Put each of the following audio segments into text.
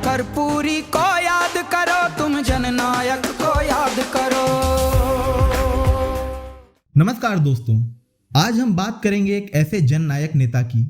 कर्पूरी को याद करो, तुम जननायक को याद करो। नमस्कार दोस्तों, आज हम बात करेंगे एक ऐसे जननायक नेता की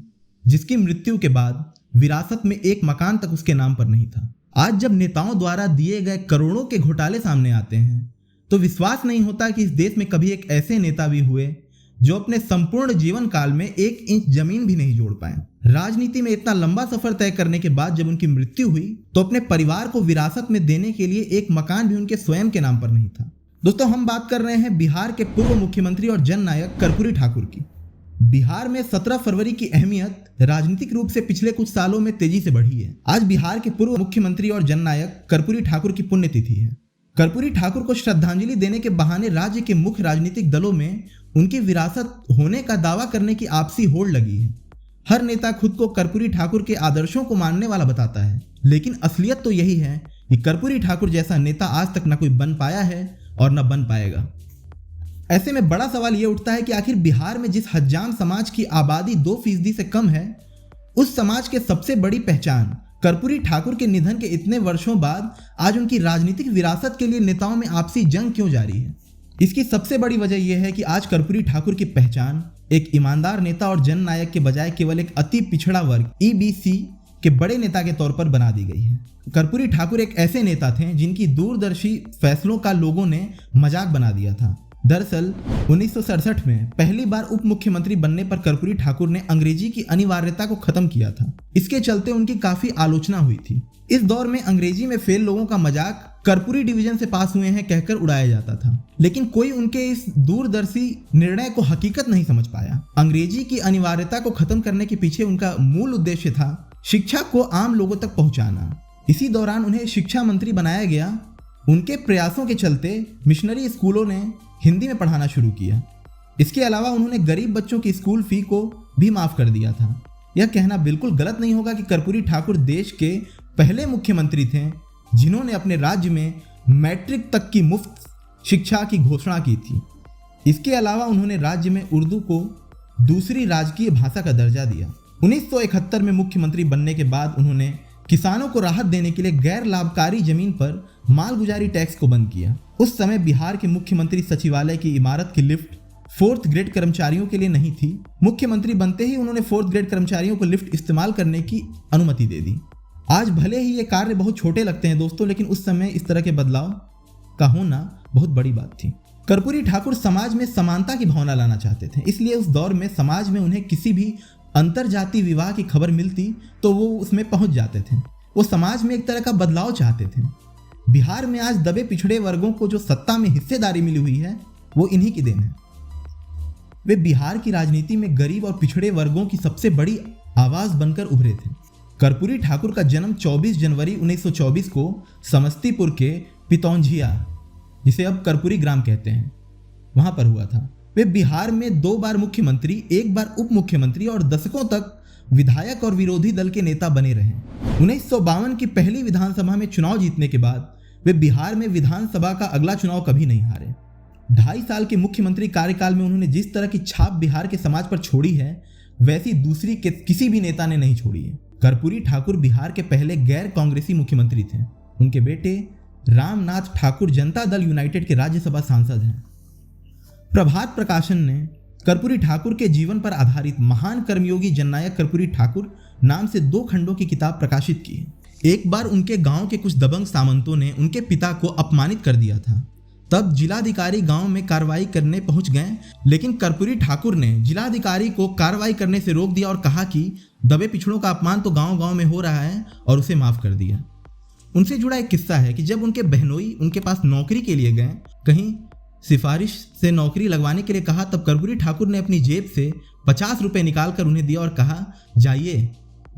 जिसकी मृत्यु के बाद विरासत में एक मकान तक उसके नाम पर नहीं था। आज जब नेताओं द्वारा दिए गए करोड़ों के घोटाले सामने आते हैं तो विश्वास नहीं होता कि इस देश में कभी एक ऐसे नेता भी हुए जो अपने संपूर्ण जीवन काल में 1 इंच जमीन भी नहीं जोड़ पाए। राजनीति में इतना लंबा सफर तय करने के बाद जब उनकी मृत्यु हुई तो अपने परिवार को विरासत में देने के लिए एक मकान भी उनके स्वयं के नाम पर नहीं था। दोस्तों, हम बात कर रहे हैं बिहार के पूर्व मुख्यमंत्री और जननायक कर्पूरी ठाकुर की। बिहार में 17 फरवरी की अहमियत राजनीतिक रूप से पिछले कुछ सालों में तेजी से बढ़ी है। आज बिहार के पूर्व मुख्यमंत्री और जननायक कर्पूरी ठाकुर की पुण्यतिथि है। कर्पूरी ठाकुर को श्रद्धांजलि देने के बहाने राज्य के मुख्य राजनीतिक दलों में उनकी विरासत होने का दावा करने की आपसी होड़ लगी है। हर नेता खुद को कर्पूरी ठाकुर के आदर्शों को मानने वाला बताता है, लेकिन असलियत तो यही है कि कर्पूरी ठाकुर जैसा नेता आज तक न कोई बन पाया है और न बन पाएगा। ऐसे में बड़ा सवाल यह उठता है कि आखिर बिहार में जिस हज्जाम समाज की आबादी 2% से कम है, उस समाज के सबसे बड़ी पहचान कर्पूरी ठाकुर के निधन के इतने वर्षों बाद आज उनकी राजनीतिक विरासत के लिए नेताओं में आपसी जंग क्यों जारी है। इसकी सबसे बड़ी वजह यह है कि आज कर्पूरी ठाकुर की पहचान एक ईमानदार नेता और जननायक के बजाय केवल एक अति पिछड़ा वर्ग EBC के बड़े नेता के तौर पर बना दी गई है। कर्पूरी ठाकुर एक ऐसे नेता थे जिनकी दूरदर्शी फैसलों का लोगों ने मजाक बना दिया था। दरअसल 1967 में पहली बार उप मुख्यमंत्री बनने पर कर्पूरी ठाकुर ने अंग्रेजी की अनिवार्यता को खत्म किया था। इसके चलते उनकी काफी आलोचना हुई थी। इस दौर में अंग्रेजी में फेल लोगों का मजाक कर्पूरी डिवीजन से पास हुए हैं कहकर उड़ाया जाता था, लेकिन कोई उनके इस दूरदर्शी निर्णय को हकीकत नहीं समझ पाया। अंग्रेजी की अनिवार्यता को खत्म करने के पीछे उनका मूल उद्देश्य था शिक्षा को आम लोगों तक पहुंचाना। इसी दौरान उन्हें शिक्षा मंत्री बनाया गया। उनके प्रयासों के चलते मिशनरी स्कूलों ने हिंदी में पढ़ाना शुरू किया। इसके अलावा उन्होंने गरीब बच्चों की स्कूल फी को भी माफ कर दिया था। यह कहना बिल्कुल गलत नहीं होगा कि कर्पूरी ठाकुर देश के पहले मुख्यमंत्री थे जिन्होंने अपने राज्य में मैट्रिक तक की मुफ्त शिक्षा की घोषणा की थी। इसके अलावा उन्होंने राज्य में उर्दू को दूसरी राजकीय भाषा का दर्जा दिया। 1971 में मुख्यमंत्री बनने के बाद उन्होंने किसानों को राहत देने के लिए गैर लाभकारी जमीन पर मालगुजारी टैक्स को बंद किया। उस समय बिहार के मुख्यमंत्री सचिवालय की इमारत की लिफ्ट 4th ग्रेड कर्मचारियों के लिए नहीं थी। मुख्यमंत्री बनते ही उन्होंने 4th ग्रेड कर्मचारियों को लिफ्ट इस्तेमाल करने की अनुमति दे दी। आज भले ही ये कार्य बहुत छोटे लगते हैं दोस्तों, लेकिन उस समय इस तरह के बदलाव का होना बहुत बड़ी बात थी। कर्पूरी ठाकुर समाज में समानता की भावना लाना चाहते थे, इसलिए उस दौर में समाज में उन्हें किसी भी अंतरजातीय विवाह की खबर मिलती तो वो उसमें पहुंच जाते थे। वो समाज में एक तरह का बदलाव चाहते थे। बिहार में आज दबे पिछड़े वर्गों को जो सत्ता में हिस्सेदारी मिली हुई है वो इन्हीं की देन है। वे बिहार की राजनीति में गरीब और पिछड़े वर्गों की सबसे बड़ी आवाज बनकर उभरे थे। कर्पूरी ठाकुर का जन्म 24 जनवरी 1924 को समस्तीपुर के पितौंझिया, जिसे अब कर्पूरी ग्राम कहते हैं, वहां पर हुआ था। वे बिहार में 2 बार मुख्यमंत्री, 1 बार उप मुख्यमंत्री और दशकों तक विधायक और विरोधी दल के नेता बने रहे। 1952 की पहली विधानसभा में चुनाव जीतने के बाद वे बिहार में विधानसभा का अगला चुनाव कभी नहीं हारे। 2.5 साल के मुख्यमंत्री कार्यकाल में उन्होंने जिस तरह की छाप बिहार के समाज पर छोड़ी है वैसी दूसरी के किसी भी नेता ने नहीं छोड़ी है। कर्पूरी ठाकुर बिहार के पहले गैर कांग्रेसी मुख्यमंत्री थे। उनके बेटे रामनाथ ठाकुर जनता दल यूनाइटेड के राज्यसभा सांसद हैं। प्रभात प्रकाशन ने कर्पूरी ठाकुर के जीवन पर आधारित महान कर्मयोगी जननायक कर्पूरी ठाकुर नाम से 2 खंडों की किताब प्रकाशित की है। एक बार उनके गांव के कुछ दबंग सामंतों ने उनके पिता को अपमानित कर दिया था। तब जिलाधिकारी गांव में कार्रवाई करने पहुंच गए, लेकिन कर्पूरी ठाकुर ने जिलाधिकारी को कार्रवाई करने से रोक दिया और कहा कि दबे पिछड़ों का अपमान तो गांव-गांव में हो रहा है और उसे माफ कर दिया। उनसे जुड़ा एक किस्सा है कि जब उनके बहनोई उनके पास नौकरी के लिए गए, कहीं सिफारिश से नौकरी लगवाने के लिए कहा, तब कर्पूरी ठाकुर ने अपनी जेब से 50 रुपये निकाल कर उन्हें दिया और कहा, जाइए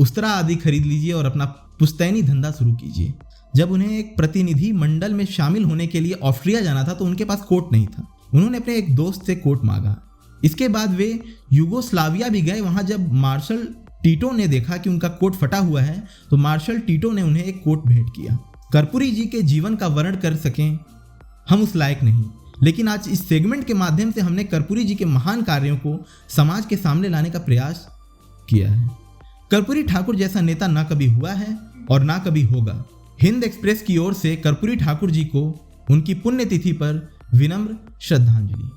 उस्तरा आदि खरीद लीजिए और अपना पुश्तैनी धंधा शुरू कीजिए। जब उन्हें एक प्रतिनिधि मंडल में शामिल होने के लिए ऑस्ट्रिया जाना था तो उनके पास कोट नहीं था। उन्होंने अपने एक दोस्त से कोट मांगा। इसके बाद वे यूगोस्लाविया भी गए। वहां जब मार्शल टीटो ने देखा कि उनका कोट फटा हुआ है तो मार्शल टीटो ने उन्हें एक कोट भेंट किया। कर्पूरी जी के जीवन का वर्णन कर सकें हम उस लायक नहीं, लेकिन आज इस सेगमेंट के माध्यम से हमने कर्पूरी जी के महान कार्यों को समाज के सामने लाने का प्रयास किया है। कर्पूरी ठाकुर जैसा नेता न कभी हुआ है और ना कभी होगा। हिंद एक्सप्रेस की ओर से कर्पूरी ठाकुर जी को उनकी पुण्यतिथि पर विनम्र श्रद्धांजलि।